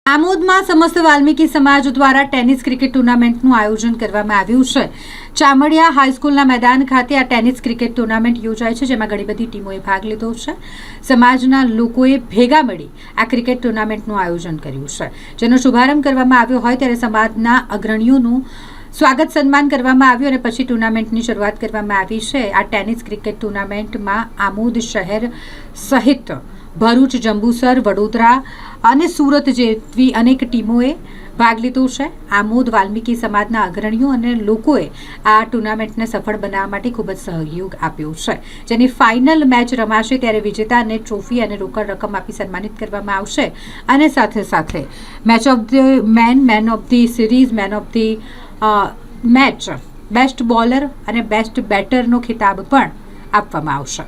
આમોદમાં સમસ્ત વાલ્મીકી સમાજ દ્વારા ટેનિસ ક્રિકેટ ટુર્નામેન્ટનું આયોજન કરવામાં આવ્યું છે। ચામડિયા હાઈસ્કૂલના મેદાન ખાતે આ ટેનિસ ક્રિકેટ ટુર્નામેન્ટ યોજાય છે, જેમાં ઘણી બધી ટીમોએ ભાગ લીધો છે। સમાજના લોકોએ ભેગા મળી આ ક્રિકેટ ટુર્નામેન્ટનું આયોજન કર્યું છે, જેનો શુભારંભ કરવામાં આવ્યો હોય ત્યારે સમાજના અગ્રણીઓનું સ્વાગત સન્માન કરવામાં આવ્યું અને પછી ટુર્નામેન્ટની શરૂઆત કરવામાં આવી છે। આ ટેનિસ ક્રિકેટ ટુર્નામેન્ટમાં આમોદ શહેર સહિત ભરૂચ, જંબુસર, વડોદરા અને સુરત જેવી અનેક ટીમોએ ભાગ લીધો છે। આમોદ વાલ્મીકી સમાજના અગ્રણીઓ અને લોકોએ આ ટુર્નામેન્ટને સફળ બનાવવા માટે ખૂબ જ સહયોગ આપ્યો છે, જેની ફાઇનલ મેચ રમાશે ત્યારે વિજેતાને ટ્રોફી અને રોકડ રકમ આપી સન્માનિત કરવામાં આવશે અને સાથે સાથે match of the man of the series, man of the match, best bowler અને બેસ્ટ બેટરનો ખિતાબ પણ આપવામાં આવશે।